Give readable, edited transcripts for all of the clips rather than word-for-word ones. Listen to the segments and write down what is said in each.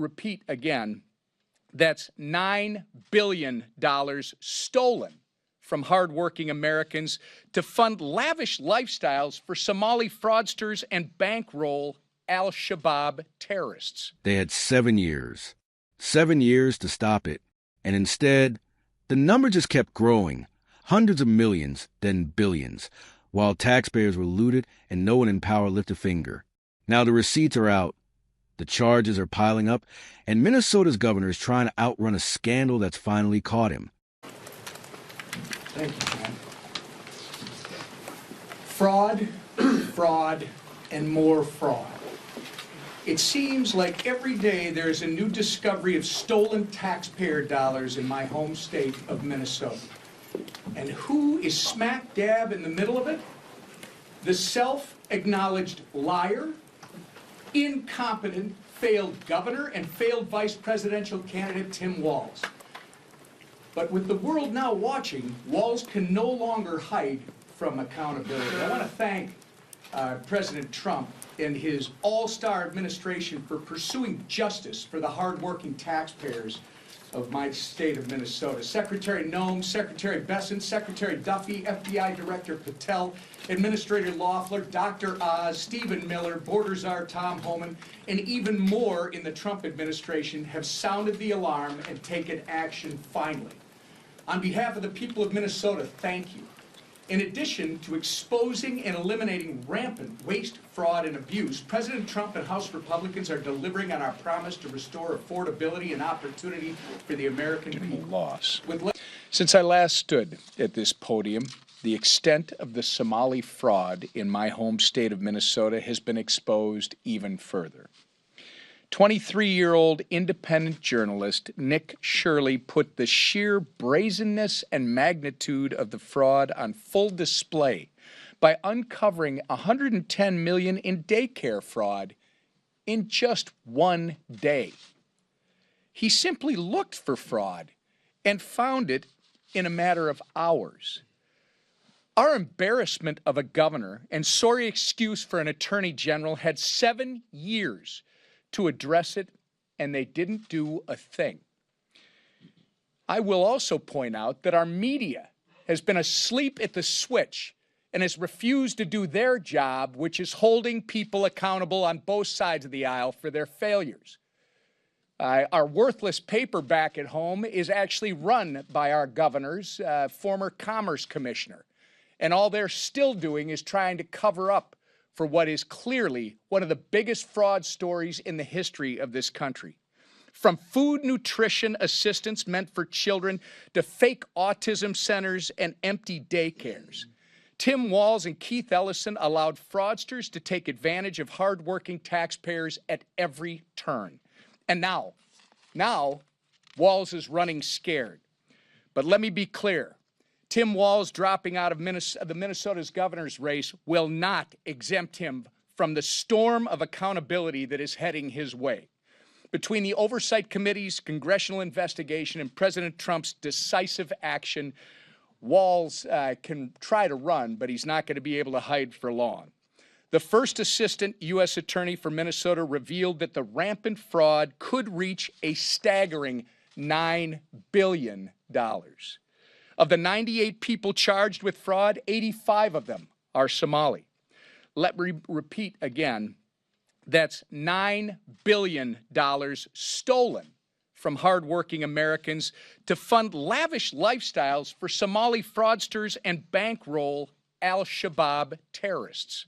Repeat again, that's $9 billion stolen from hardworking Americans to fund lavish lifestyles for Somali fraudsters and bankroll al-Shabaab terrorists. They had 7 years. 7 years to stop it. And instead, the number just kept growing. Hundreds of millions, then billions, while taxpayers were looted and no one in power lifted a finger. Now the receipts are out. The charges are piling up, and Minnesota's governor is trying to outrun a scandal that's finally caught him. Thank you, John. Fraud, fraud, and more fraud. It seems like every day there's a new discovery of stolen taxpayer dollars in my home state of Minnesota. And who is smack dab in the middle of it? The self-acknowledged liar, incompetent, failed governor, and failed vice presidential candidate Tim Walz. But with the world now watching, Walz can no longer hide from accountability. I want to thank President Trump and his all-star administration for pursuing justice for the hardworking taxpayers of my state of Minnesota. Secretary Noem, Secretary Besson, Secretary Duffy, FBI Director Patel, Administrator Loeffler, Dr. Oz, Stephen Miller, Border Czar Tom Homan, and even more in the Trump administration have sounded the alarm and taken action finally. On behalf of the people of Minnesota, thank you. In addition to exposing and eliminating rampant waste, fraud, and abuse, President Trump and House Republicans are delivering on our promise to restore affordability and opportunity for the American people. Loss. Since I last stood at this podium, the extent of the Somali fraud in my home state of Minnesota has been exposed even further. 23-year-old independent journalist Nick Shirley put the sheer brazenness and magnitude of the fraud on full display by uncovering $110 million in daycare fraud in just one day. He simply looked for fraud and found it in a matter of hours. Our embarrassment of a governor and sorry excuse for an attorney general had 7 years to address it, and they didn't do a thing. I will also point out that our media has been asleep at the switch and has refused to do their job, which is holding people accountable on both sides of the aisle for their failures. Our worthless paper back at home is actually run by our governor's former commerce commissioner, and all they're still doing is trying to cover up for what is clearly one of the biggest fraud stories in the history of this country. From food nutrition assistance meant for children to fake autism centers and empty daycares, Tim Walz and Keith Ellison allowed fraudsters to take advantage of hardworking taxpayers at every turn. And now Walz is running scared. But let me be clear. Tim Walz dropping out of Minnesota's governor's race will not exempt him from the storm of accountability that is heading his way. Between the Oversight Committee's congressional investigation and President Trump's decisive action, Walz can try to run, but he's not going to be able to hide for long. The first assistant U.S. attorney for Minnesota revealed that the rampant fraud could reach a staggering $9 billion. Of the 98 people charged with fraud, 85 of them are Somali. Let me repeat again, that's $9 billion stolen from hardworking Americans to fund lavish lifestyles for Somali fraudsters and bankroll al-Shabaab terrorists.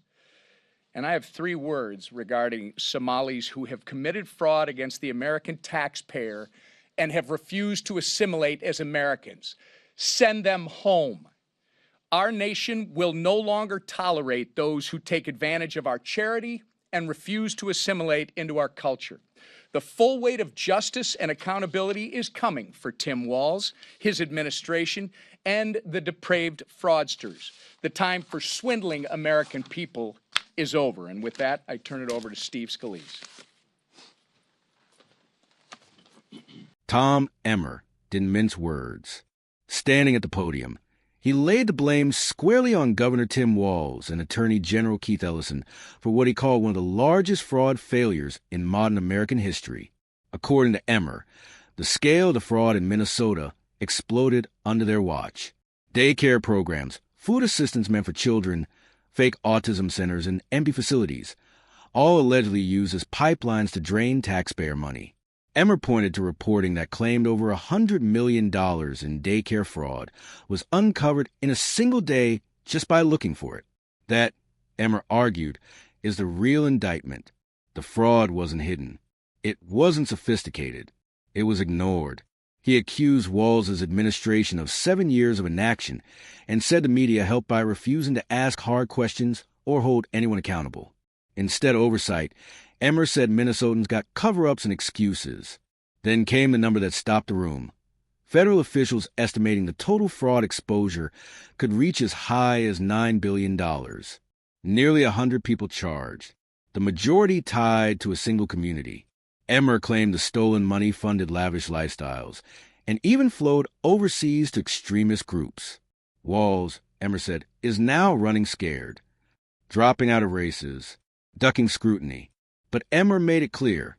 And I have 3 words regarding Somalis who have committed fraud against the American taxpayer and have refused to assimilate as Americans. Send them home. Our nation will no longer tolerate those who take advantage of our charity and refuse to assimilate into our culture. The full weight of justice and accountability is coming for Tim Walz, his administration, and the depraved fraudsters. The time for swindling American people is over. And with that, I turn it over to Steve Scalise. Tom Emmer didn't mince words. Standing at the podium, he laid the blame squarely on Governor Tim Walz and Attorney General Keith Ellison for what he called one of the largest fraud failures in modern American history. According to Emmer, the scale of the fraud in Minnesota exploded under their watch. Daycare programs, food assistance meant for children, fake autism centers, and empty facilities, all allegedly used as pipelines to drain taxpayer money. Emmer pointed to reporting that claimed over $100 million in daycare fraud was uncovered in a single day just by looking for it. That, Emmer argued, is the real indictment. The fraud wasn't hidden. It wasn't sophisticated. It was ignored. He accused Walz's administration of 7 years of inaction and said the media helped by refusing to ask hard questions or hold anyone accountable. Instead of oversight, Emmer said Minnesotans got cover-ups and excuses. Then came the number that stopped the room. Federal officials estimating the total fraud exposure could reach as high as $9 billion. Nearly 100 people charged, the majority tied to a single community. Emmer claimed the stolen money funded lavish lifestyles and even flowed overseas to extremist groups. Walz, Emmer said, is now running scared, dropping out of races, ducking scrutiny. But Emmer made it clear,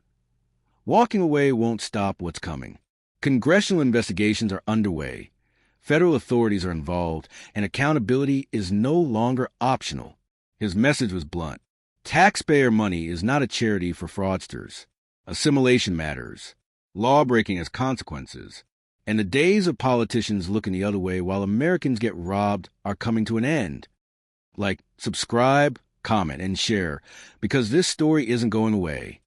walking away won't stop what's coming. Congressional investigations are underway. Federal authorities are involved, and accountability is no longer optional. His message was blunt. Taxpayer money is not a charity for fraudsters. Assimilation matters. Law-breaking has consequences. And the days of politicians looking the other way while Americans get robbed are coming to an end. Like, subscribe, comment, and share, because this story isn't going away.